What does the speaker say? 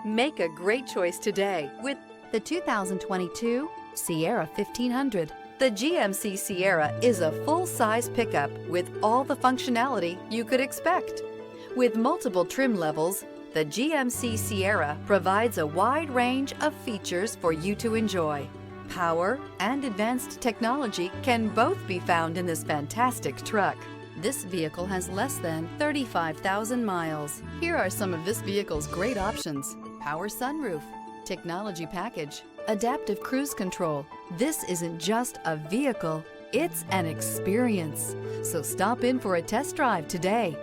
Make a great choice today with the 2022 Sierra 1500. The GMC Sierra is a full-size pickup with all the functionality you could expect. With multiple trim levels, the GMC Sierra provides a wide range of features for you to enjoy. Power and advanced technology can both be found in this fantastic truck. This vehicle has less than 35,000 miles. Here are some of this vehicle's great options: power sunroof, technology package, adaptive cruise control. This isn't just a vehicle, it's an experience. So stop in for a test drive today.